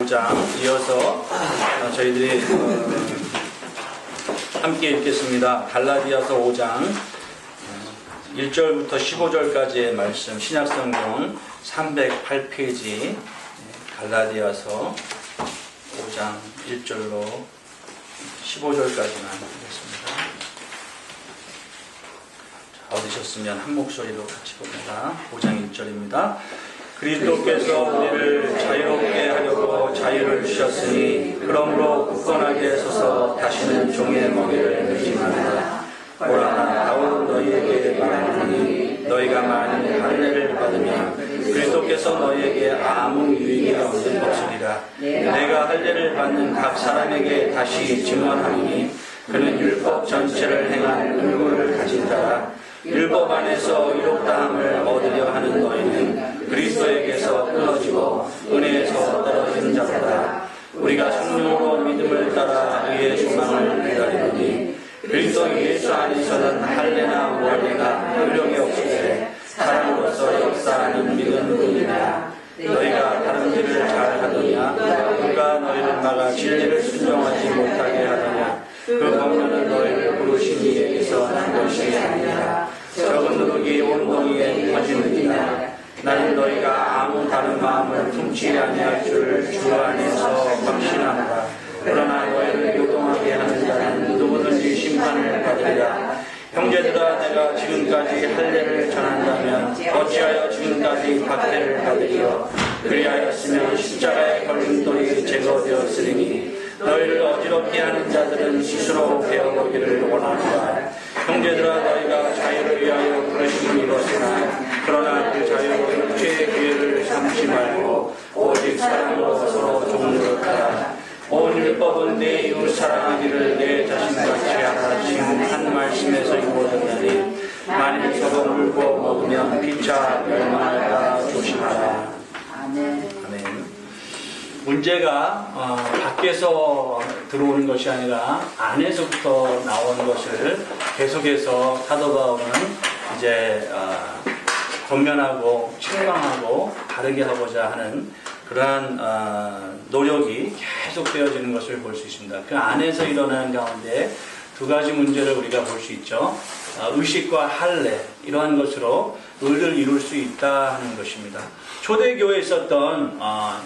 5장 이어서 저희들이 함께 읽겠습니다. 갈라디아서 5장 1절부터 15절까지의 말씀, 신약성경 308페이지 갈라디아서 5장 1절로 15절까지만 읽겠습니다. 얻으셨으면 한 목소리로 같이 봅니다. 5장 1절입니다. 그리스도께서 우리를 자유롭게 하려고 자유를 주셨으니 그러므로 굳건하게 서서 다시는 종의 멍에를 들지 말라. 오라 바울은 너희에게 말하노니 너희가 만일 할례를 받으면 그리스도께서 너희에게 아무 유익이 없는 것이리라. 내가 할례를 받는 각 사람에게 다시 증언하노니 그는 율법 전체를 행한 의무를 가진 자라. 율법 안에서 이롭다함을 얻으려 하는 너희는 그리스도에게서 끊어지고 은혜에서 떨어진 자보다 우리가 성령으로 믿음을 따라 의의 소망을 기다리노니 그리스도 예수 안에서는 할례나 월례가 효력이 없으되 사람으로서 역사하는 믿음 뿐이라. 너희가 다른 일을 잘하더냐? 누가 너희를 막아 진리를 순종하지 못하게 하더냐? 그 법률은 너희를 부르신 이에게서 난 것이 아니라 적은 누룩이 온동이에 퍼지느니라. 나는 너희가 아무 다른 마음을 품지 아니할 줄을 주 안에서 확신하노라. 그러나 너희를 요동하게 하는 자는 누구든지 심판을 받으리라. 형제들아, 내가 지금까지 할례를 전한다면 어찌하여 지금까지 박해를 받으리요? 그리하였으면 십자가의 걸림돌이 제거되었으니 너희를 어지럽게 하는 자들은 스스로 배워보기를 원하노라. 형제들아, 너희가 자유를 위하여 부르신 이것이나 그러나 그 자유로 육체의 기회를 삼지 말고 오직 사랑으로 서로 종노릇하라. 온 율법은 내 이웃 사랑하기를 내 자신같이 하라. 지금 한 말씀에서 이루어졌나니 만일 서로 물고 먹으면 피차 멸망할까 조심하라. 아멘. 문제가 밖에서 들어오는 것이 아니라 안에서부터 나오는 것을 계속해서 사도 바울은 이제 권면하고 책망하고 다르게 하고자 하는 그러한 노력이 계속되어지는 것을 볼 수 있습니다. 그 안에서 일어나는 가운데 두 가지 문제를 우리가 볼 수 있죠. 의식과 할례, 이러한 것으로 의를 이룰 수 있다 하는 것입니다. 초대교회에 있었던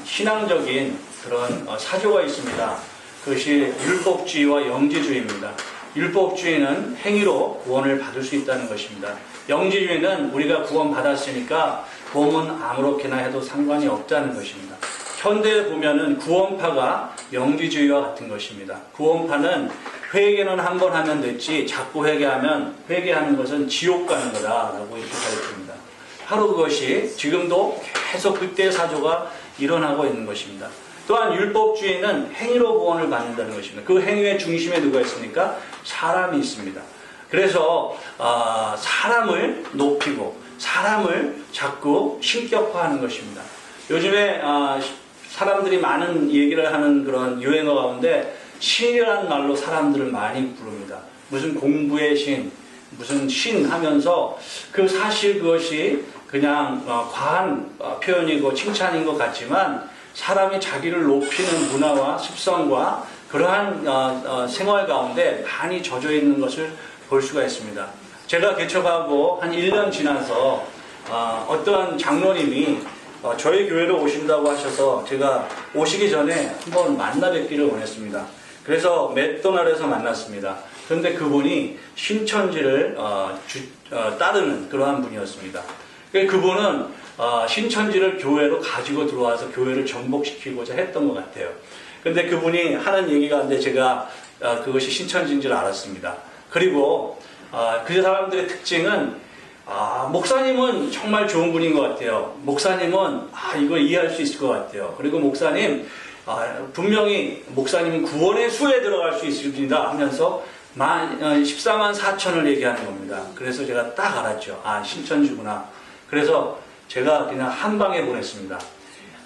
신앙적인 그런 사조가 있습니다. 그것이 율법주의와 영지주의입니다. 율법주의는 행위로 구원을 받을 수 있다는 것입니다. 영지주의는 우리가 구원받았으니까 구원은 아무렇게나 해도 상관이 없다는 것입니다. 현대에 보면은 구원파가 영지주의와 같은 것입니다. 구원파는 회개는 한 번 하면 됐지 자꾸 회개하면 회개하는 것은 지옥 가는 거다라고 이렇게 가르칩니다. 바로 그것이 지금도 계속 그때의 사조가 일어나고 있는 것입니다. 또한 율법주의는 행위로 구원을 받는다는 것입니다. 그 행위의 중심에 누가 있습니까? 사람이 있습니다. 그래서 사람을 높이고 사람을 자꾸 신격화하는 것입니다. 요즘에 사람들이 많은 얘기를 하는 그런 유행어 가운데 신이라는 말로 사람들을 많이 부릅니다. 무슨 공부의 신, 무슨 신 하면서 그 사실 그것이 그냥 과한 표현이고 칭찬인 것 같지만 사람이 자기를 높이는 문화와 습성과 그러한 생활 가운데 많이 젖어 있는 것을 볼 수가 있습니다. 제가 개척하고 한 1년 지나서 어떠한 장로님이 저희 교회로 오신다고 하셔서 제가 오시기 전에 한번 만나 뵙기를 원했습니다. 그래서 맥도날드에서 만났습니다. 그런데 그분이 신천지를 따르는 그러한 분이었습니다. 그분은 신천지를 교회로 가지고 들어와서 교회를 정복시키고자 했던 것 같아요. 그런데 그분이 하는 얘기가 있는데 제가 그것이 신천지인 줄 알았습니다. 그리고 그 사람들의 특징은 목사님은 정말 좋은 분인 것 같아요. 목사님은 이거 이해할 수 있을 것 같아요. 그리고 목사님 분명히 목사님은 구원의 수에 들어갈 수 있습니다 하면서 14만 4천을 얘기하는 겁니다. 그래서 제가 딱 알았죠. 신천지구나. 그래서 제가 그냥 한 방에 보냈습니다.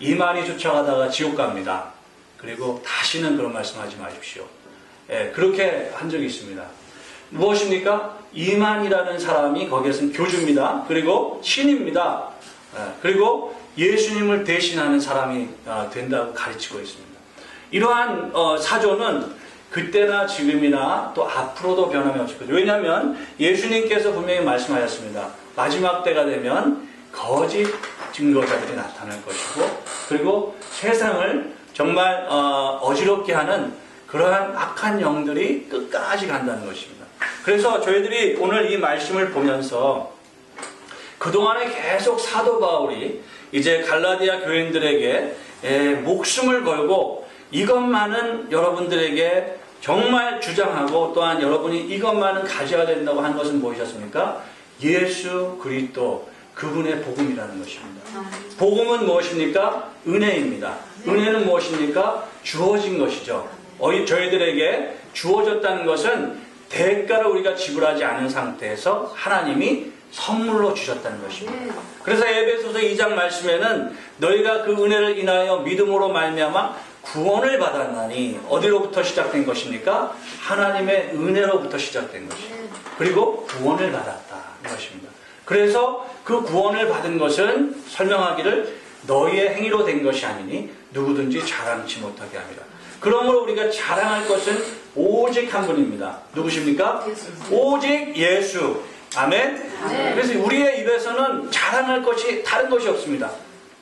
이만희 쫓아가다가 지옥 갑니다. 그리고 다시는 그런 말씀하지 마십시오. 그렇게 한 적이 있습니다. 무엇입니까? 이만이라는 사람이 거기에서는 교주입니다. 그리고 신입니다. 그리고 예수님을 대신하는 사람이 된다고 가르치고 있습니다. 이러한 사조는 그때나 지금이나 또 앞으로도 변함이 없을 거죠. 왜냐하면 예수님께서 분명히 말씀하셨습니다. 마지막 때가 되면 거짓 증거자들이 나타날 것이고, 그리고 세상을 정말 어지럽게 하는 그러한 악한 영들이 끝까지 간다는 것입니다. 그래서 저희들이 오늘 이 말씀을 보면서 그동안에 계속 사도 바울이 이제 갈라디아 교인들에게 목숨을 걸고 이것만은 여러분들에게 정말 주장하고, 또한 여러분이 이것만은 가져야 된다고 한 것은 무엇이었습니까? 예수 그리스도, 그분의 복음이라는 것입니다. 복음은 무엇입니까? 은혜입니다. 은혜는 무엇입니까? 주어진 것이죠. 저희들에게 주어졌다는 것은 대가를 우리가 지불하지 않은 상태에서 하나님이 선물로 주셨다는 것입니다. 그래서 에베소서 2장 말씀에는 너희가 그 은혜를 인하여 믿음으로 말미암아 구원을 받았나니, 어디로부터 시작된 것입니까? 하나님의 은혜로부터 시작된 것입니다. 그리고 구원을 받았다는 것입니다. 그래서 그 구원을 받은 것은 설명하기를 너희의 행위로 된 것이 아니니 누구든지 자랑치 못하게 합니다. 그러므로 우리가 자랑할 것은 오직 한 분입니다. 누구십니까? 오직 예수. 아멘. 그래서 우리의 입에서는 자랑할 것이 다른 것이 없습니다.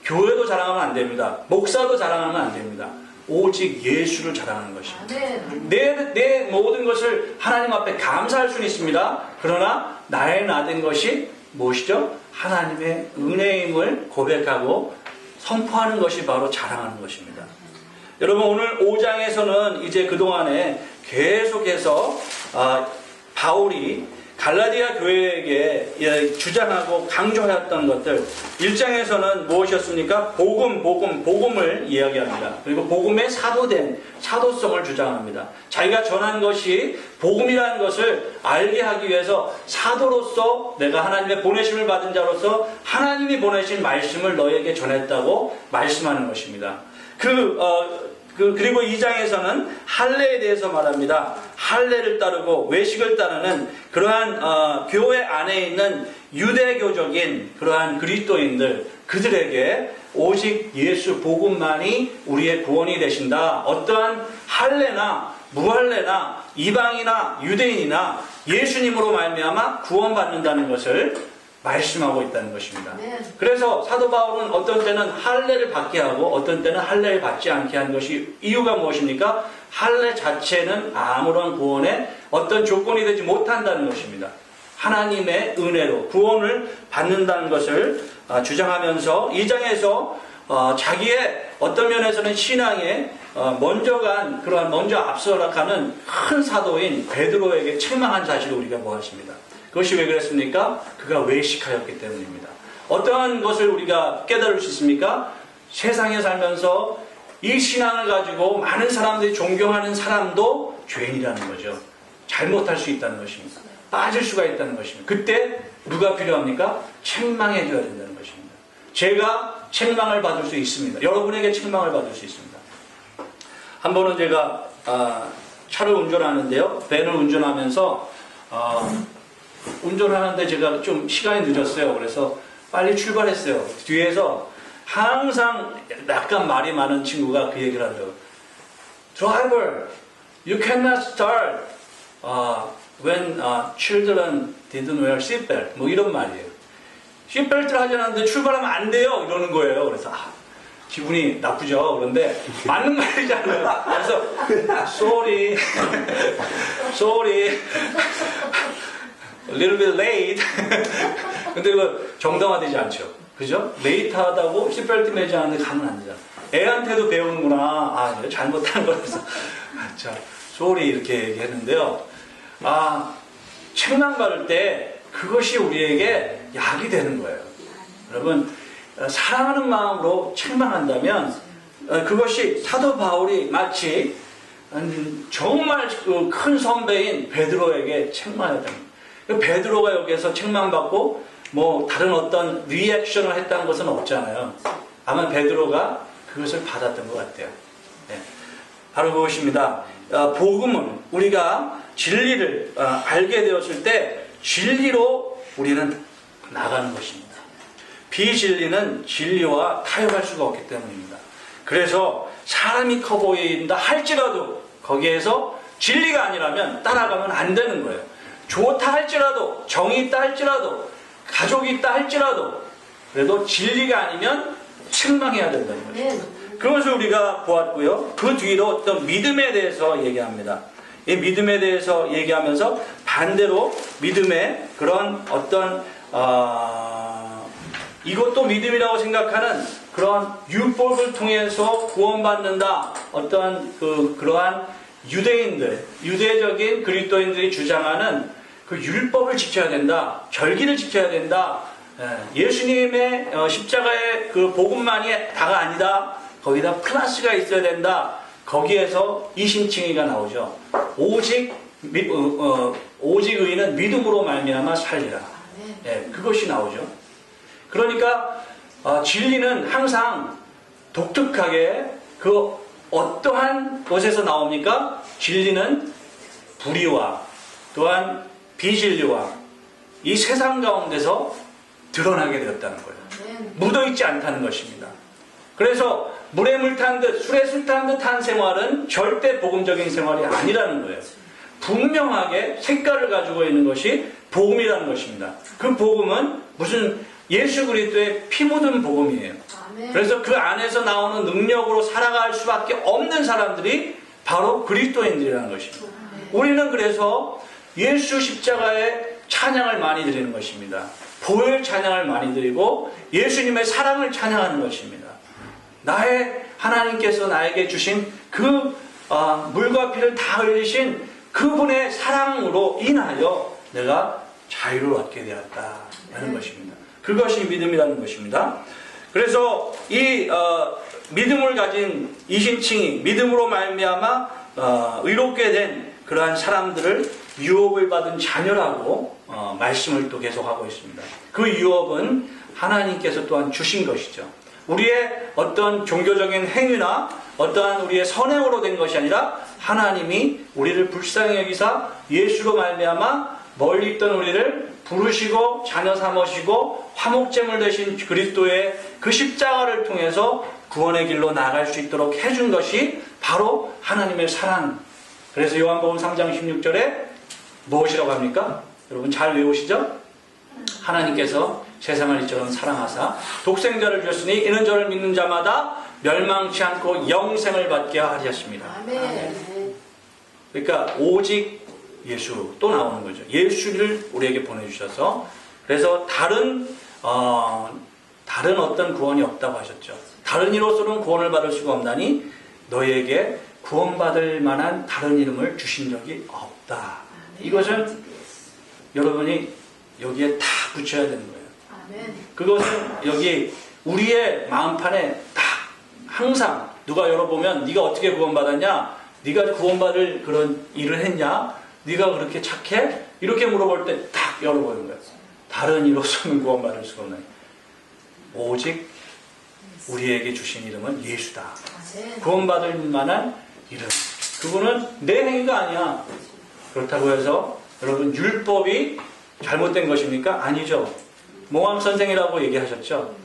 교회도 자랑하면 안 됩니다. 목사도 자랑하면 안 됩니다. 오직 예수를 자랑하는 것입니다. 내 모든 것을 하나님 앞에 감사할 수는 있습니다. 그러나 나의 나된 것이 무엇이죠? 하나님의 은혜임을 고백하고 선포하는 것이 바로 자랑하는 것입니다. 여러분, 오늘 5장에서는 이제 그동안에 계속해서 바울이 갈라디아 교회에게 주장하고 강조하였던 것들, 1장에서는 무엇이었습니까? 복음을 이야기합니다. 그리고 복음의 사도된 사도성을 주장합니다. 자기가 전한 것이 복음이라는 것을 알게 하기 위해서 사도로서 내가 하나님의 보내심을 받은 자로서 하나님이 보내신 말씀을 너에게 전했다고 말씀하는 것입니다. 그리고 2장에서는 할례에 대해서 말합니다. 할례를 따르고 외식을 따르는 그러한 교회 안에 있는 유대교적인 그러한 그리스도인들, 그들에게 오직 예수 복음만이 우리의 구원이 되신다. 어떠한 할례나 무할례나 이방이나 유대인이나 예수님으로 말미암아 구원받는다는 것을 말씀하고 있다는 것입니다. 그래서 사도 바울은 어떤 때는 할례를 받게 하고 어떤 때는 할례를 받지 않게 하는 것이 이유가 무엇입니까? 할례 자체는 아무런 구원에 어떤 조건이 되지 못한다는 것입니다. 하나님의 은혜로 구원을 받는다는 것을 주장하면서 2장에서 자기의 어떤 면에서는 신앙에 먼저 앞서 나가는 큰 사도인 베드로에게 책망한 사실을 우리가 보았습니다. 그것이 왜 그랬습니까? 그가 외식하였기 때문입니다. 어떠한 것을 우리가 깨달을 수 있습니까? 세상에 살면서 이 신앙을 가지고 많은 사람들이 존경하는 사람도 죄인이라는 거죠. 잘못할 수 있다는 것입니다. 빠질 수가 있다는 것입니다. 그때 누가 필요합니까? 책망해 줘야 된다는 것입니다. 제가 책망을 받을 수 있습니다. 여러분에게 책망을 받을 수 있습니다. 한 번은 제가 차를 운전하는데요. 밴을 운전하면서 운전하는데 제가 좀 시간이 늦었어요. 그래서 빨리 출발했어요. 뒤에서 항상 약간 말이 많은 친구가 그 얘기를 하더라고요. Driver, you cannot start when children didn't wear seatbelt. 뭐 이런 말이에요. seatbelt를 하지 않았는데 출발하면 안 돼요. 이러는 거예요. 그래서 기분이 나쁘죠. 그런데 맞는 말이잖아요. 그래서 sorry, a little bit late. 근데 그 정당화되지 않죠. 그죠? late 하다고 시트벨트 매지 않는데 가면 안 되잖아. 애한테도 배우는구나. 내가 잘못한 거라서. 자, sorry 이렇게 얘기했는데요. 책망받을 때 그것이 우리에게 약이 되는 거예요. 여러분, 사랑하는 마음으로 책망한다면 그것이 사도 바울이 마치 정말 큰 선배인 베드로에게 책망했답니다. 베드로가 여기에서 책망받고 뭐 다른 어떤 리액션을 했다는 것은 없잖아요. 아마 베드로가 그것을 받았던 것 같아요. 네. 바로 그것입니다. 복음은 우리가 진리를 알게 되었을 때 진리로 우리는 나가는 것입니다. 비진리는 진리와 타협할 수가 없기 때문입니다. 그래서 사람이 커 보인다 할지라도 거기에서 진리가 아니라면 따라가면 안 되는 거예요. 좋다 할지라도, 정이 있다 할지라도, 가족이 있다 할지라도, 그래도 진리가 아니면 책망해야 된다는 것입니다. 그것을 우리가 보았고요. 그 뒤로 어떤 믿음에 대해서 얘기합니다. 이 믿음에 대해서 얘기하면서 반대로 믿음의 그런 어떤 이것도 믿음이라고 생각하는 그런 율법을 통해서 구원받는다. 어떤 그러한 유대인들, 유대적인 그리스도인들이 주장하는 그 율법을 지켜야 된다. 절기를 지켜야 된다. 예수님의 십자가의 그 복음만이 다가 아니다. 거기다 플러스가 있어야 된다. 거기에서 이심칭의가 나오죠. 오직 의인은 믿음으로 말미암아 살리라. 그것이 나오죠. 그러니까 진리는 항상 독특하게 그 어떠한 것에서 나옵니까? 진리는 불의와 또한 비진리와 이 세상 가운데서 드러나게 되었다는 거예요. 묻어있지 않다는 것입니다. 그래서 물에 물 탄 듯 술에 술 탄 듯한 생활은 절대 복음적인 생활이 아니라는 거예요. 분명하게 색깔을 가지고 있는 것이 복음이라는 것입니다. 그 복음은 무슨 예수 그리스도의 피 묻은 복음이에요. 그래서 그 안에서 나오는 능력으로 살아갈 수밖에 없는 사람들이 바로 그리스도인들이라는 것입니다. 우리는 그래서 예수 십자가에 찬양을 많이 드리는 것입니다. 보혈 찬양을 많이 드리고 예수님의 사랑을 찬양하는 것입니다. 나의 하나님께서 나에게 주신 그 물과 피를 다 흘리신 그분의 사랑으로 인하여 내가 자유를 얻게 되었다는 것입니다. 그것이 믿음이라는 것입니다. 그래서 이 믿음을 가진 이신칭이 믿음으로 말미암아 의롭게 된 그러한 사람들을 유업을 받은 자녀라고 말씀을 또 계속하고 있습니다. 그 유업은 하나님께서 또한 주신 것이죠. 우리의 어떤 종교적인 행위나 어떠한 우리의 선행으로 된 것이 아니라 하나님이 우리를 불쌍히 여기사 예수로 말미암아 멀리 있던 우리를 부르시고 자녀 삼으시고 화목제물 되신 그리스도의 그 십자가를 통해서 구원의 길로 나아갈 수 있도록 해준 것이 바로 하나님의 사랑. 그래서 요한복음 3장 16절에 무엇이라고 합니까? 여러분 잘 외우시죠? 하나님께서 세상을 이처럼 사랑하사 독생자를 주셨으니 이는 저를 믿는 자마다 멸망치 않고 영생을 받게 하셨습니다. 아멘. 그러니까 오직 예수 또 나오는 거죠. 예수를 우리에게 보내주셔서 그래서 다른 어떤 구원이 없다고 하셨죠. 다른 이로서는 구원을 받을 수가 없나니 너희에게 구원받을 만한 다른 이름을 주신 적이 없다. 이것은 여러분이 여기에 다 붙여야 되는 거예요. 그것은 여기 우리의 마음판에 딱 항상 누가 열어보면 네가 어떻게 구원받았냐? 네가 구원받을 그런 일을 했냐? 네가 그렇게 착해? 이렇게 물어볼 때 딱 열어보는 거예요. 다른 이로서는 구원받을 수가 없나요? 오직 우리에게 주신 이름은 예수다. 구원받을 만한 이름. 그거는 내 행위가 아니야. 그렇다고 해서 여러분 율법이 잘못된 것입니까? 아니죠. 몽황 선생이라고 얘기하셨죠.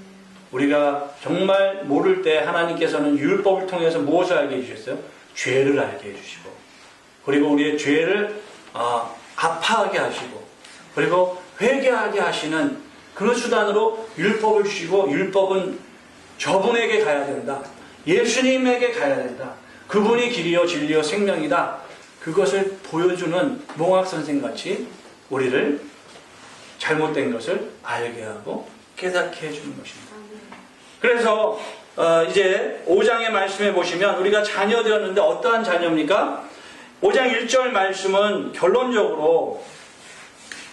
우리가 정말 모를 때 하나님께서는 율법을 통해서 무엇을 알게 해주셨어요? 죄를 알게 해주시고 그리고 우리의 죄를 아파하게 하시고 그리고 회개하게 하시는 그 수단으로 율법을 주시고 율법은 저분에게 가야 된다. 예수님에게 가야 된다. 그분이 길이요 진리요 생명이다. 그것을 보여주는 몽학 선생같이 우리를 잘못된 것을 알게 하고 깨닫게 해주는 것입니다. 그래서 이제 5장의 말씀에 보시면 우리가 자녀 되었는데 어떠한 자녀입니까? 5장 1절 말씀은 결론적으로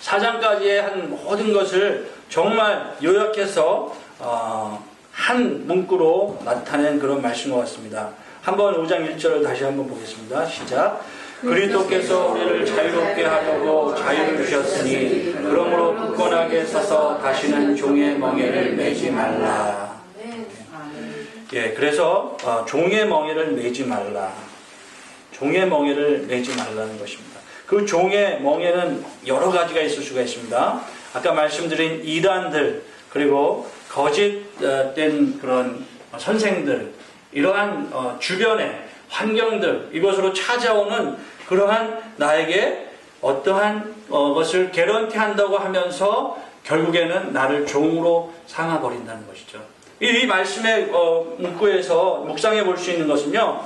4장까지의 한 모든 것을 정말 요약해서 한 문구로 나타낸 그런 말씀인 것 같습니다. 한번 5장 1절을 다시 한번 보겠습니다. 시작. 그리스도께서 우리를 자유롭게 하려고 자유를 주셨으니 그러므로 굳건하게 서서 다시는 종의 멍에를 매지 말라. 예, 그래서 종의 멍에를 매지 말라. 종의 멍에를 매지 말라는 것입니다. 그 종의 멍에는 여러 가지가 있을 수가 있습니다. 아까 말씀드린 이단들, 그리고 거짓된 그런 선생들, 이러한 주변의 환경들, 이것으로 찾아오는 그러한 나에게 어떠한 것을 개런티 한다고 하면서 결국에는 나를 종으로 삼아버린다는 것이죠. 이 말씀의 문구에서 묵상해 볼 수 있는 것은요,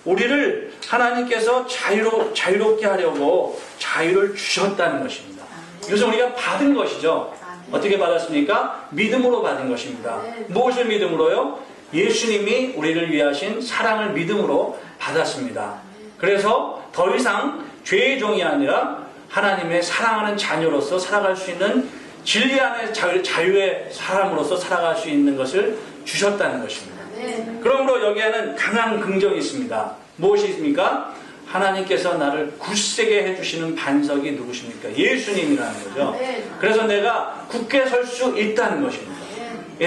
우리를 하나님께서 자유롭게 하려고 자유를 주셨다는 것입니다. 이것은 우리가 받은 것이죠. 어떻게 받았습니까? 믿음으로 받은 것입니다. 무엇을 믿음으로요? 예수님이 우리를 위하신 사랑을 믿음으로 받았습니다. 그래서 더 이상 죄의 종이 아니라 하나님의 사랑하는 자녀로서 살아갈 수 있는 진리 안의 자유의 사람으로서 살아갈 수 있는 것을 주셨다는 것입니다. 그러므로 여기에는 강한 긍정이 있습니다. 무엇이 있습니까? 하나님께서 나를 굳세게 해주시는 반석이 누구십니까? 예수님이라는 거죠. 그래서 내가 굳게 설 수 있다는 것입니다.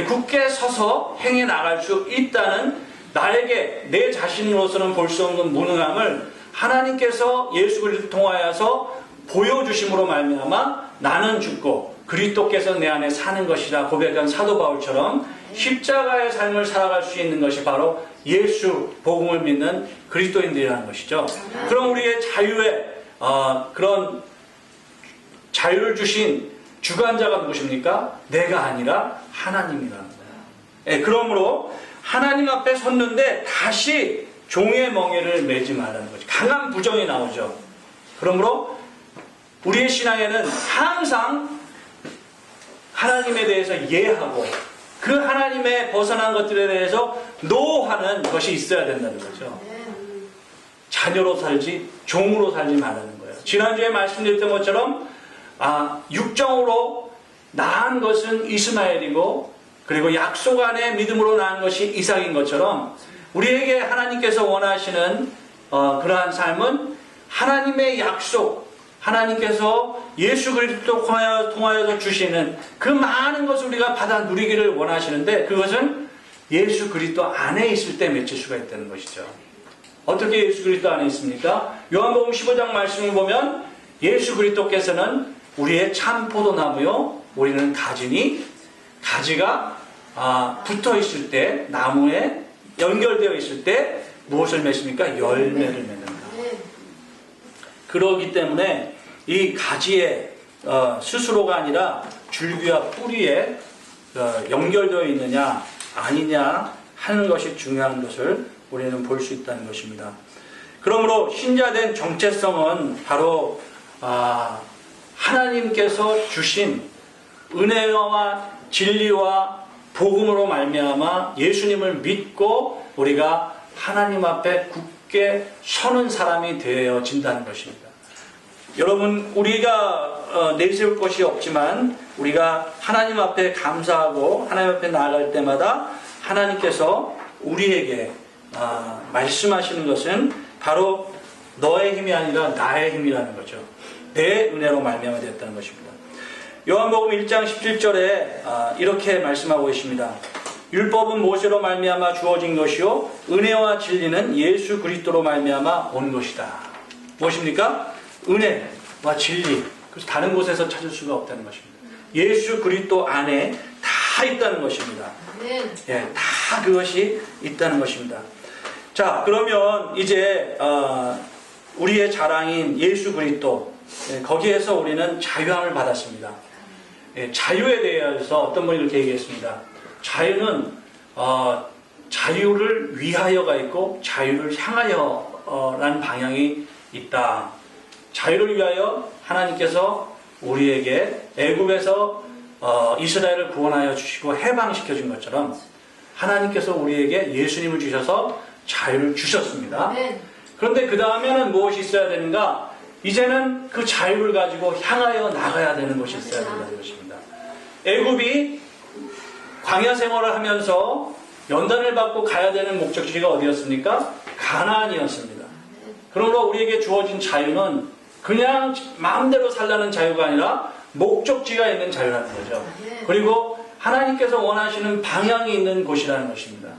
굳게 서서 행해 나갈 수 있다는, 나에게 내 자신으로서는 볼 수 없는 무능함을 하나님께서 예수 그리스도를 통하여서 보여주심으로 말미암아 나는 죽고 그리스도께서 내 안에 사는 것이라 고백한 사도 바울처럼 십자가의 삶을 살아갈 수 있는 것이 바로 예수 복음을 믿는 그리스도인들이라는 것이죠. 그럼 우리의 자유의 그런 자유를 주신 주관자가 누구십니까? 내가 아니라 하나님이라는 거예요. 그러므로 하나님 앞에 섰는데 다시 종의 멍에를 매지 말라는 거죠. 강한 부정이 나오죠. 그러므로 우리의 신앙에는 항상 하나님에 대해서 이해하고 그 하나님의 벗어난 것들에 대해서 노하는 것이 있어야 된다는 거죠. 자녀로 살지 종으로 살지 말라는 거예요. 지난주에 말씀드렸던 것처럼 육정으로 낳은 것은 이스마엘이고 그리고 약속 안에 믿음으로 낳은 것이 이삭인 것처럼 우리에게 하나님께서 원하시는 그러한 삶은 하나님의 약속, 하나님께서 예수 그리스도 통하여서 주시는 그 많은 것을 우리가 받아 누리기를 원하시는데, 그것은 예수 그리스도 안에 있을 때 맺힐 수가 있다는 것이죠. 어떻게 예수 그리스도 안에 있습니까? 요한복음 15장 말씀을 보면 예수 그리스도께서는 우리의 참 포도나무요, 우리는 가지니, 가지가 붙어 있을 때, 나무에 연결되어 있을 때 무엇을 맺습니까? 열매를 맺는다. 그러기 때문에 이 가지의 스스로가 아니라 줄기와 뿌리에 연결되어 있느냐 아니냐 하는 것이 중요한 것을 우리는 볼 수 있다는 것입니다. 그러므로 신자된 정체성은 바로 하나님께서 주신 은혜와 진리와 복음으로 말미암아 예수님을 믿고 우리가 하나님 앞에 굳게 서는 사람이 되어진다는 것입니다. 여러분, 우리가 내세울 것이 없지만 우리가 하나님 앞에 감사하고 하나님 앞에 나아갈 때마다 하나님께서 우리에게 말씀하시는 것은 바로 너의 힘이 아니라 나의 힘이라는 거죠. 내 은혜로 말미암아 되었다는 것입니다. 요한복음 1장 17절에 이렇게 말씀하고 계십니다. 율법은 모세로 말미암아 주어진 것이요 은혜와 진리는 예수 그리스도로 말미암아 온 것이다. 무엇입니까? 은혜와 진리. 그래서 다른 곳에서 찾을 수가 없다는 것입니다. 예수 그리스도 안에 다 있다는 것입니다. 다 그것이 있다는 것입니다. 자, 그러면 이제 우리의 자랑인 예수 그리스도, 거기에서 우리는 자유함을 받았습니다. 자유에 대해서 어떤 분이 이렇게 얘기했습니다. 자유는 자유를 위하여가 있고 자유를 향하여라는 방향이 있다. 자유를 위하여 하나님께서 우리에게 애굽에서 이스라엘을 구원하여 주시고 해방시켜 준 것처럼 하나님께서 우리에게 예수님을 주셔서 자유를 주셨습니다. 그런데 그 다음에는 무엇이 있어야 되는가? 이제는 그 자유를 가지고 향하여 나가야 되는 것이 있어야 된다는 것입니다. 애굽이 광야 생활을 하면서 연단을 받고 가야 되는 목적지가 어디였습니까? 가나안이었습니다. 그러므로 우리에게 주어진 자유는 그냥 마음대로 살라는 자유가 아니라 목적지가 있는 자유라는 거죠. 그리고 하나님께서 원하시는 방향이 있는 곳이라는 것입니다.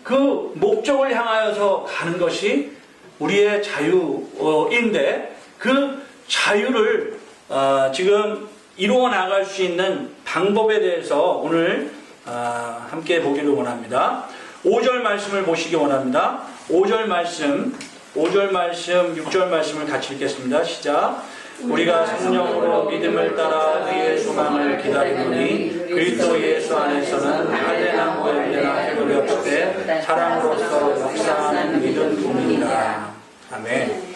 그 목적을 향하여서 가는 것이 우리의 자유인데, 그 자유를 지금 이루어 나갈 수 있는 방법에 대해서 오늘 함께 보기를 원합니다. 5절 말씀을 보시기 원합니다. 5절 말씀, 6절 말씀을 같이 읽겠습니다. 시작. 우리가 성령으로 믿음을 따라 그의 소망을 기다리노니 그리스도 예수 안에서는 할례나 모할례나 해결이 없으되 사랑으로서 역사하는 믿음뿐이니라. 아멘.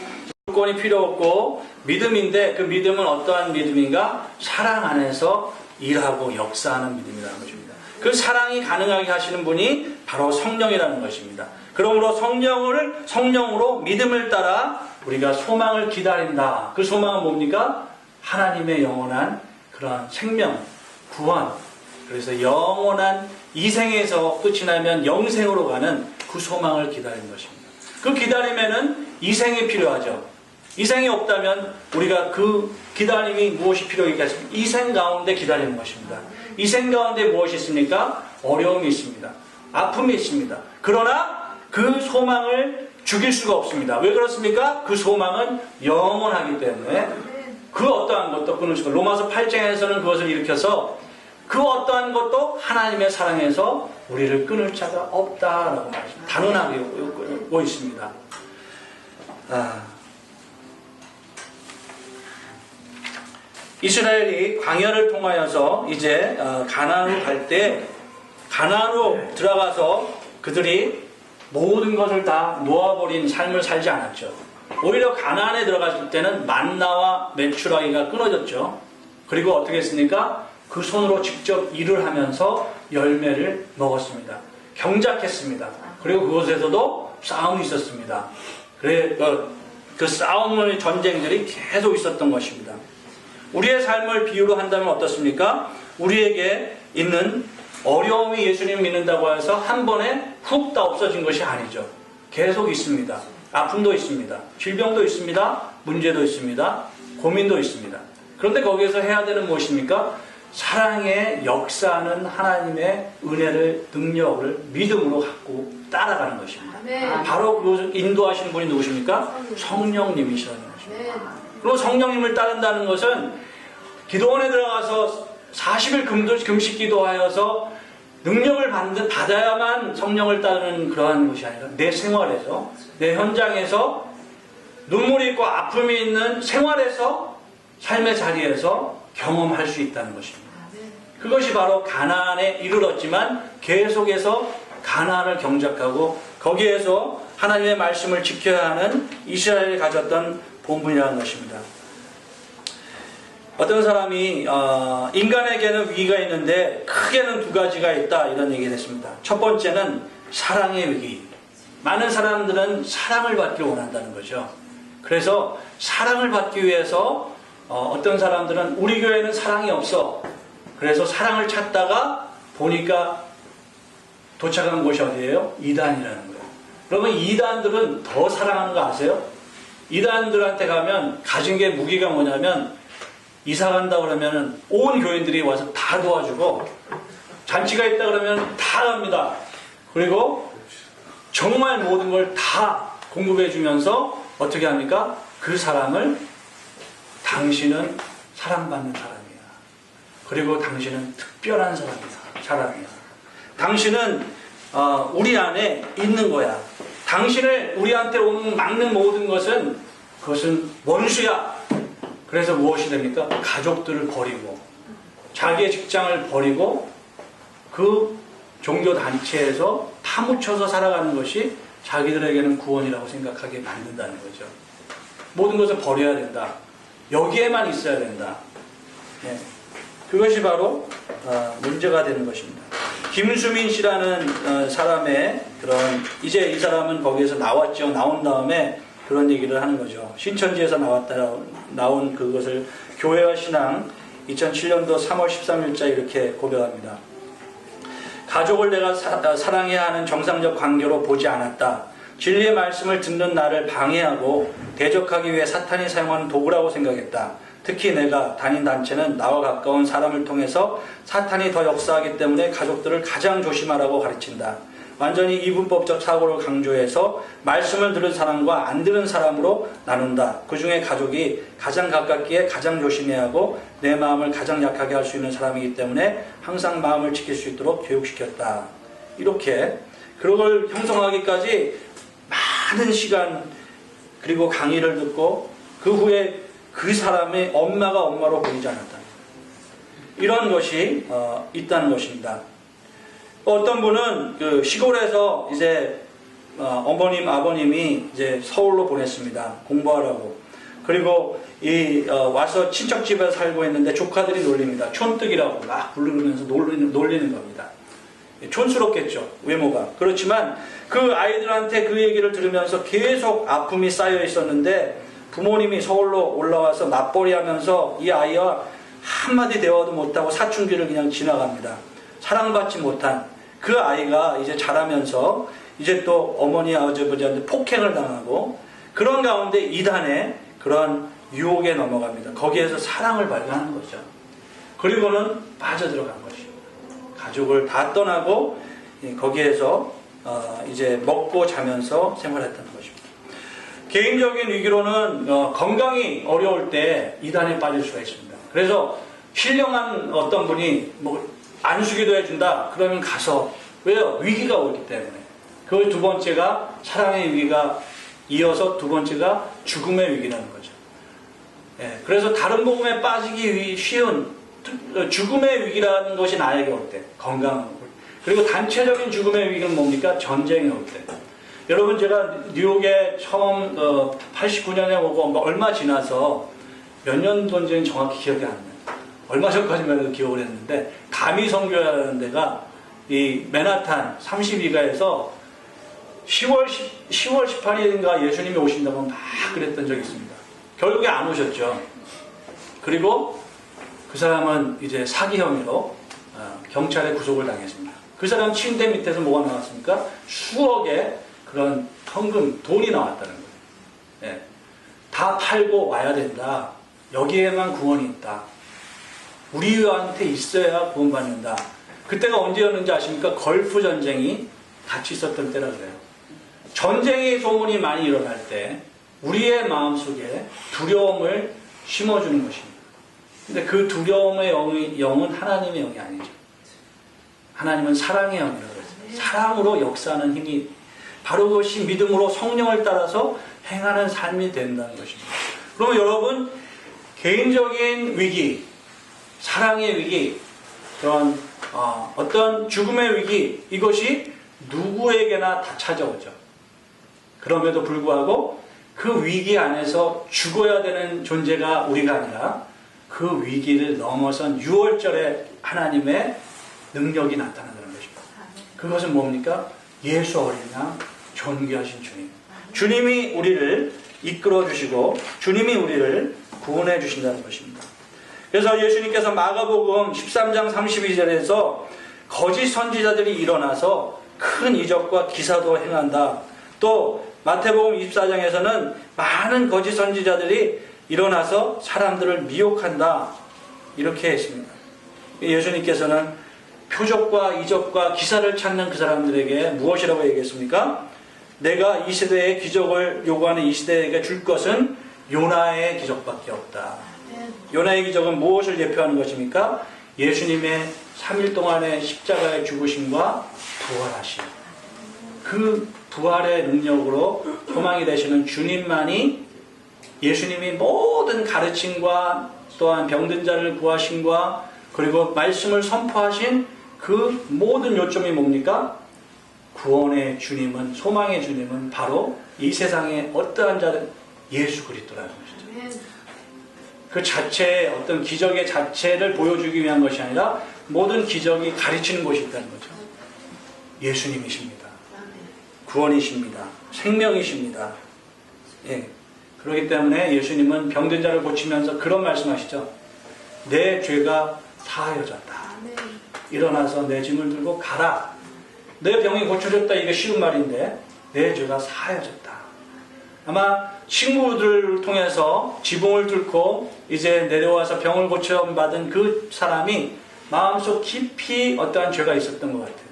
조건이 필요 없고 믿음인데 그 믿음은 어떠한 믿음인가? 사랑 안에서 일하고 역사하는 믿음이라는 것입니다. 그 사랑이 가능하게 하시는 분이 바로 성령이라는 것입니다. 그러므로 성령으로 믿음을 따라 우리가 소망을 기다린다. 그 소망은 뭡니까? 하나님의 영원한 그러한 생명, 구원. 그래서 영원한 이 생에서 끝이 나면 영생으로 가는 그 소망을 기다리는 것입니다. 그 기다림에는 이 생이 필요하죠. 이 생이 없다면 우리가 그 기다림이 무엇이 필요하겠습니까? 이 생 가운데 기다리는 것입니다. 이 생 가운데 무엇이 있습니까? 어려움이 있습니다. 아픔이 있습니다. 그러나 그 소망을 죽일 수가 없습니다. 왜 그렇습니까? 그 소망은 영원하기 때문에 그 어떠한 것도 끊을 수가 없습니다. 로마서 8장에서는 그것을 일으켜서 그 어떠한 것도 하나님의 사랑에서 우리를 끊을 자가 없다라고 말씀합니다. 단언하게 하고 있습니다. 이스라엘이 광야를 통하여서 이제 가나안으로 갈 때 가나안으로 들어가서 그들이 모든 것을 다 놓아버린 삶을 살지 않았죠. 오히려 가나안에 들어갔을 때는 만나와 메추라기가 끊어졌죠. 그리고 어떻게 했습니까? 그 손으로 직접 일을 하면서 열매를 먹었습니다. 경작했습니다. 그리고 그곳에서도 싸움이 있었습니다. 그 싸움의 전쟁들이 계속 있었던 것입니다. 우리의 삶을 비유로 한다면 어떻습니까? 우리에게 있는 어려움이 예수님 믿는다고 해서 한 번에 훅 다 없어진 것이 아니죠. 계속 있습니다. 아픔도 있습니다. 질병도 있습니다. 문제도 있습니다. 고민도 있습니다. 그런데 거기에서 해야 되는 무엇입니까? 사랑의 역사하는 하나님의 은혜를, 능력을 믿음으로 갖고 따라가는 것입니다. 바로 그 인도하시는 분이 누구십니까? 성령님이시라는 것입니다. 그리고 성령님을 따른다는 것은 기도원에 들어가서 40일 금식 기도하여서 능력을 받아야만 성령을 따르는 그러한 것이 아니라 내 생활에서, 내 현장에서 눈물이 있고 아픔이 있는 생활에서, 삶의 자리에서 경험할 수 있다는 것입니다. 그것이 바로 가나안에 이르렀지만 계속해서 가나안을 경작하고 거기에서 하나님의 말씀을 지켜야 하는 이스라엘이 가졌던 본분이라는 것입니다. 어떤 사람이 인간에게는 위기가 있는데 크게는 두 가지가 있다 이런 얘기를 했습니다. 첫 번째는 사랑의 위기. 많은 사람들은 사랑을 받기 원한다는 거죠. 그래서 사랑을 받기 위해서 어떤 사람들은 우리 교회는 사랑이 없어. 그래서 사랑을 찾다가 보니까 도착한 곳이 어디예요? 이단이라는 거예요. 그러면 이단들은 더 사랑하는 거 아세요? 이단들한테 가면 가진 게 무기가 뭐냐면 이사 간다 그러면 온 교인들이 와서 다 도와주고 잔치가 있다 그러면 다 갑니다. 그리고 정말 모든 걸 다 공급해 주면서 어떻게 합니까? 그 사람을 당신은 사랑받는 사람이야. 그리고 당신은 특별한 사람이야. 당신은 우리 안에 있는 거야. 당신을 우리한테 막는 모든 것은 그것은 원수야. 그래서 무엇이 됩니까? 가족들을 버리고 자기의 직장을 버리고 그 종교단체에서 파묻혀서 살아가는 것이 자기들에게는 구원이라고 생각하게 만든다는 거죠. 모든 것을 버려야 된다. 여기에만 있어야 된다. 네. 그것이 바로 문제가 되는 것입니다. 김수민 씨라는 사람의 그런 이제 이 사람은 거기에서 나왔죠. 나온 다음에 그런 얘기를 하는 거죠. 신천지에서 나온 그것을 교회와 신앙 2007년도 3월 13일자 이렇게 고백합니다. 가족을 내가 사랑해야 하는 정상적 관계로 보지 않았다. 진리의 말씀을 듣는 나를 방해하고 대적하기 위해 사탄이 사용하는 도구라고 생각했다. 특히 내가 다닌 단체는 나와 가까운 사람을 통해서 사탄이 더 역사하기 때문에 가족들을 가장 조심하라고 가르친다. 완전히 이분법적 사고를 강조해서 말씀을 들은 사람과 안 들은 사람으로 나눈다. 그 중에 가족이 가장 가깝기에 가장 조심해야 하고 내 마음을 가장 약하게 할 수 있는 사람이기 때문에 항상 마음을 지킬 수 있도록 교육시켰다. 이렇게 그걸 형성하기까지 많은 시간 그리고 강의를 듣고 그 후에 그 사람의 엄마가 엄마로 보이지 않았다. 이런 것이 있다는 것입니다. 어떤 분은 그 시골에서 이제 어머님, 아버님이 이제 서울로 보냈습니다. 공부하라고. 그리고 와서 친척집에 살고 있는데 조카들이 놀립니다. 촌뜨기라고 막 부르면서 놀리는 겁니다. 촌스럽겠죠, 외모가. 그렇지만 그 아이들한테 그 얘기를 들으면서 계속 아픔이 쌓여 있었는데 부모님이 서울로 올라와서 맞벌이 하면서 이 아이와 한마디 대화도 못하고 사춘기를 그냥 지나갑니다. 사랑받지 못한 그 아이가 이제 자라면서 이제 또 어머니, 아버지한테 폭행을 당하고 그런 가운데 이단의 그런 유혹에 넘어갑니다. 거기에서 사랑을 발견하는 거죠. 그리고는 빠져들어간 것이죠. 가족을 다 떠나고 거기에서 이제 먹고 자면서 생활했다는 것입니다. 개인적인 위기로는 건강이 어려울 때 이단에 빠질 수가 있습니다. 그래서 신령한 어떤 분이 뭐 안수기도 해준다 그러면 가서 왜요? 위기가 오기 때문에. 그 두 번째가 사랑의 위기가 이어서 두 번째가 죽음의 위기라는 거죠. 예, 그래서 다른 복음에 빠지기 쉬운 죽음의 위기라는 것이 나에게 올 때 건강하고 그리고 단체적인 죽음의 위기는 뭡니까? 전쟁이 올 때. 여러분 제가 뉴욕에 처음 89년에 오고 얼마 지나서 몇 년도인지는 정확히 기억이 안 나요. 얼마 전까지만 해도 기억을 했는데 가미 선교회라는 데가 이 맨하탄 32가에서 10월 18일인가 예수님이 오신다고 막 그랬던 적이 있습니다. 결국에 안 오셨죠. 그리고 그 사람은 이제 사기 혐의로 경찰에 구속을 당했습니다. 그 사람 침대 밑에서 뭐가 나왔습니까? 수억의 그런 헌금, 돈이 나왔다는 거예요. 예. 다 팔고 와야 된다. 여기에만 구원이 있다. 우리한테 있어야 구원받는다. 그때가 언제였는지 아십니까? 걸프 전쟁이 같이 있었던 때라 그래요. 전쟁의 소문이 많이 일어날 때 우리의 마음속에 두려움을 심어주는 것입니다. 근데 그 두려움의 영은 하나님의 영이 아니죠. 하나님은 사랑의 영이라고 했습니다. 사랑으로 역사하는 힘이 바로 그것이 믿음으로 성령을 따라서 행하는 삶이 된다는 것입니다. 그러면 여러분 개인적인 위기, 사랑의 위기, 그런 어떤 죽음의 위기 이것이 누구에게나 다 찾아오죠. 그럼에도 불구하고 그 위기 안에서 죽어야 되는 존재가 우리가 아니라 그 위기를 넘어선 6월절에 하나님의 능력이 나타나는 것입니다. 그것은 뭡니까? 예수 어린 양, 존귀하신 주님. 주님이 우리를 이끌어 주시고 주님이 우리를 구원해 주신다는 것입니다. 그래서 예수님께서 마가복음 13장 32절에서 거짓 선지자들이 일어나서 큰 이적과 기사도 행한다. 또 마태복음 24장에서는 많은 거짓 선지자들이 일어나서 사람들을 미혹한다. 이렇게 했습니다. 예수님께서는 표적과 이적과 기사를 찾는 그 사람들에게 무엇이라고 얘기했습니까? 내가 이 시대에 기적을 요구하는 이 시대에게 줄 것은 요나의 기적밖에 없다. 요나의 기적은 무엇을 예표하는 것입니까? 예수님의 3일 동안의 십자가의 죽으심과 부활하심. 그 부활의 능력으로 소망이 되시는 주님만이 예수님이 모든 가르침과 또한 병든 자를 구하심과 그리고 말씀을 선포하신 그 모든 요점이 뭡니까? 구원의 주님은, 소망의 주님은 바로 이 세상에 어떠한 자는 예수 그리스도라는 것이죠. 그 자체의 어떤 기적의 자체를 보여주기 위한 것이 아니라 모든 기적이 가르치는 것이 있다는 거죠. 예수님이십니다. 구원이십니다. 생명이십니다. 예. 그렇기 때문에 예수님은 병든 자를 고치면서 그런 말씀하시죠. 내 죄가 사하여졌다. 일어나서 내 짐을 들고 가라. 내 병이 고쳐졌다. 이게 쉬운 말인데 내 죄가 사하여졌다. 아마 친구들을 통해서 지붕을 뚫고 이제 내려와서 병을 고쳐받은 그 사람이 마음속 깊이 어떠한 죄가 있었던 것 같아요.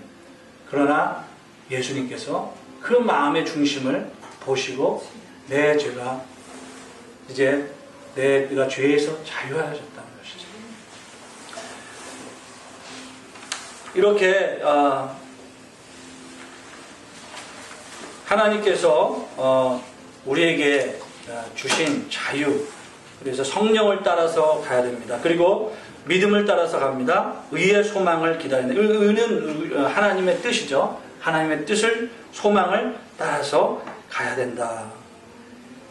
그러나 예수님께서 그 마음의 중심을 보시고 제가 이제 내가 죄에서 자유하셨다는 것이죠. 이렇게 하나님께서 우리에게 주신 자유, 그래서 성령을 따라서 가야 됩니다. 그리고 믿음을 따라서 갑니다. 의의 소망을 기다리는, 의는 하나님의 뜻이죠. 하나님의 뜻을, 소망을 따라서 가야 된다.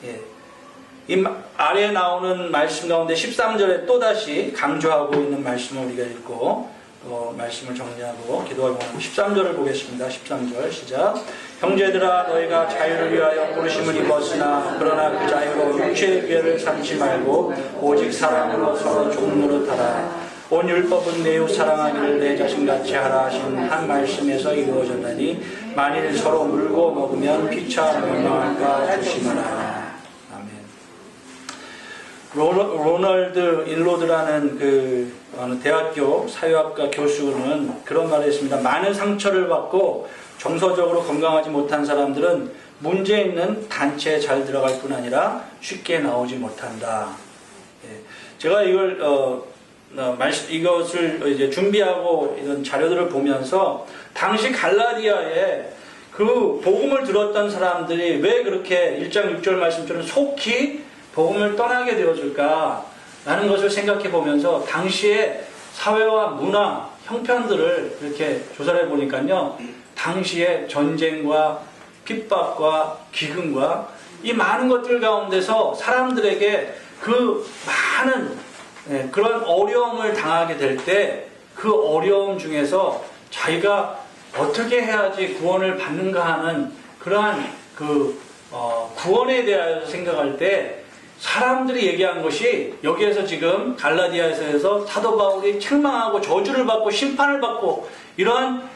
예. 이 아래에 나오는 말씀 가운데 13절에 또다시 강조하고 있는 말씀을 우리가 읽고 말씀을 정리하고 기도하고 13절을 보겠습니다. 13절 시작. 형제들아 너희가 자유를 위하여 부르심을 입었으나 그러나 그 자유로 육체의 괴를 삼지 말고 오직 사랑으로 서로 종노릇하라. 온 율법은 내 이웃 사랑하기를 내 자신같이 하라 하신 한 말씀에서 이루어졌나니 만일 서로 물고 먹으면 피차 멸망할까 조심하라. 로널드 인로드라는 그 대학교 사회학과 교수는 그런 말을 했습니다. 많은 상처를 받고 정서적으로 건강하지 못한 사람들은 문제 있는 단체에 잘 들어갈 뿐 아니라 쉽게 나오지 못한다. 예. 제가 이것을 이제 준비하고 이런 자료들을 보면서 당시 갈라디아에 그 복음을 들었던 사람들이 왜 그렇게 1장 6절 말씀처럼 속히 복음을 떠나게 되어줄까 라는 것을 생각해 보면서 당시의 사회와 문화, 형편들을 이렇게 조사를 해보니까요, 당시의 전쟁과 핍박과 기근과 이 많은 것들 가운데서 사람들에게 그 많은 그런 어려움을 당하게 될 때 그 어려움 중에서 자기가 어떻게 해야지 구원을 받는가 하는 그러한 구원에 대하여 생각할 때 사람들이 얘기한 것이 여기에서 지금 갈라디아에서 사도 바울이 책망하고 저주를 받고 심판을 받고 이러한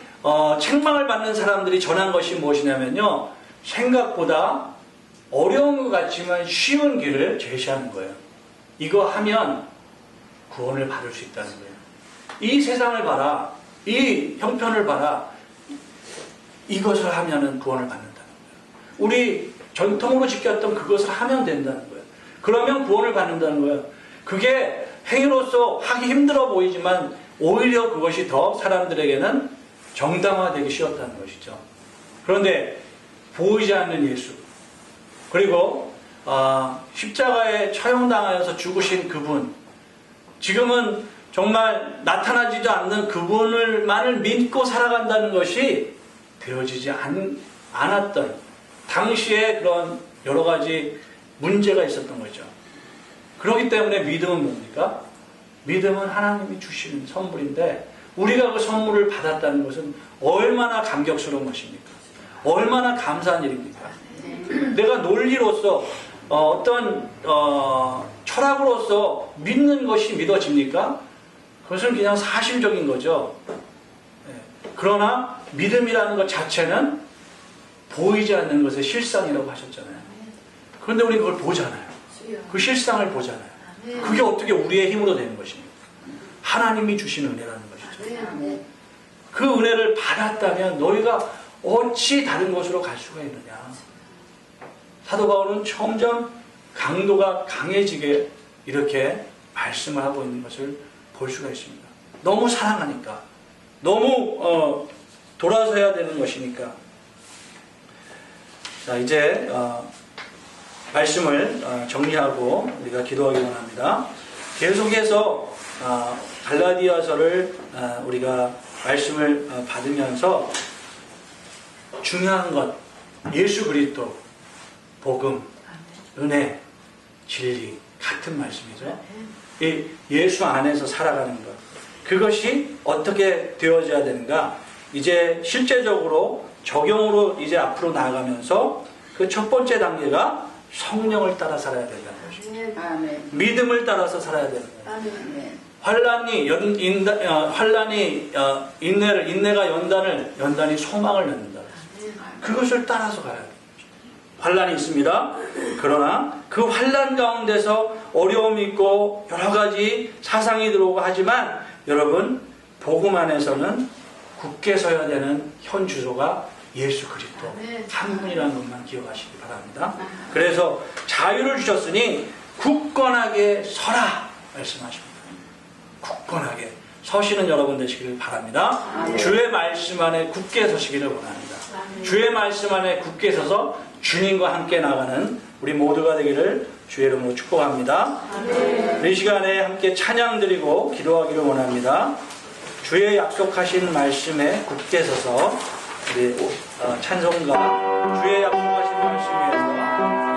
책망을 받는 사람들이 전한 것이 무엇이냐면요, 생각보다 어려운 것 같지만 쉬운 길을 제시하는 거예요. 이거 하면 구원을 받을 수 있다는 거예요. 이 세상을 봐라, 이 형편을 봐라, 이것을 하면은 구원을 받는다는 거예요. 우리 전통으로 지켰던 그것을 하면 된다는 거예요. 그러면 구원을 받는다는 거예요. 그게 행위로서 하기 힘들어 보이지만 오히려 그것이 더 사람들에게는 정당화되기 쉬웠다는 것이죠. 그런데 보이지 않는 예수, 그리고 십자가에 처형당하여서 죽으신 그분, 지금은 정말 나타나지도 않는 그분을만을 믿고 살아간다는 것이 되어지지 않았던 당시에 그런 여러 가지 문제가 있었던 거죠. 그렇기 때문에 믿음은 뭡니까? 믿음은 하나님이 주시는 선물인데 우리가 그 선물을 받았다는 것은 얼마나 감격스러운 것입니까? 얼마나 감사한 일입니까? 내가 논리로서 어떤 철학으로서 믿는 것이 믿어집니까? 그것은 그냥 사실적인 거죠. 그러나 믿음이라는 것 자체는 보이지 않는 것의 실상이라고 하셨잖아요. 그런데 우리는 그걸 보잖아요. 그 실상을 보잖아요. 그게 어떻게 우리의 힘으로 되는 것입니까? 하나님이 주신 은혜라는 것이죠. 그 은혜를 받았다면 너희가 어찌 다른 곳으로 갈 수가 있느냐. 사도 바울은 점점 강도가 강해지게 이렇게 말씀을 하고 있는 것을 볼 수가 있습니다. 너무 사랑하니까, 너무 돌아서야 되는 것이니까. 자, 이제 말씀을 정리하고 우리가 기도하기 원합니다. 계속해서 갈라디아서를 우리가 말씀을 받으면서 중요한 것, 예수 그리스도, 복음, 은혜, 진리 같은 말씀이죠. 이 예수 안에서 살아가는 것, 그것이 어떻게 되어져야 되는가? 이제 실제적으로 적용으로 이제 앞으로 나아가면서 그 첫 번째 단계가 성령을 따라 살아야 된다는 것입니다. 믿음을 따라서 살아야 되는 거예요. 환란이 인내를, 인내가 연단을, 연단이 소망을 낳는다. 그것을 따라서 가야 돼요. 환란이 있습니다. 그러나 그 환란 가운데서 어려움이 있고 여러 가지 사상이 들어오고 하지만 여러분, 복음 안에서는 굳게 서야 되는 현 주소가 예수 그리스도 한 분이라는 것만 기억하시기 바랍니다. 그래서 자유를 주셨으니 굳건하게 서라 말씀하십니다. 굳건하게 서시는 여러분 되시기를 바랍니다. 주의 말씀 안에 굳게 서시기를 원합니다. 주의 말씀 안에 굳게 서서 주님과 함께 나가는 우리 모두가 되기를 주의 이름으로 축복합니다. 이 시간에 함께 찬양 드리고 기도하기를 원합니다. 주의 약속하신 말씀에 굳게 서서 우리 찬송가 주의 약속하신 말씀에서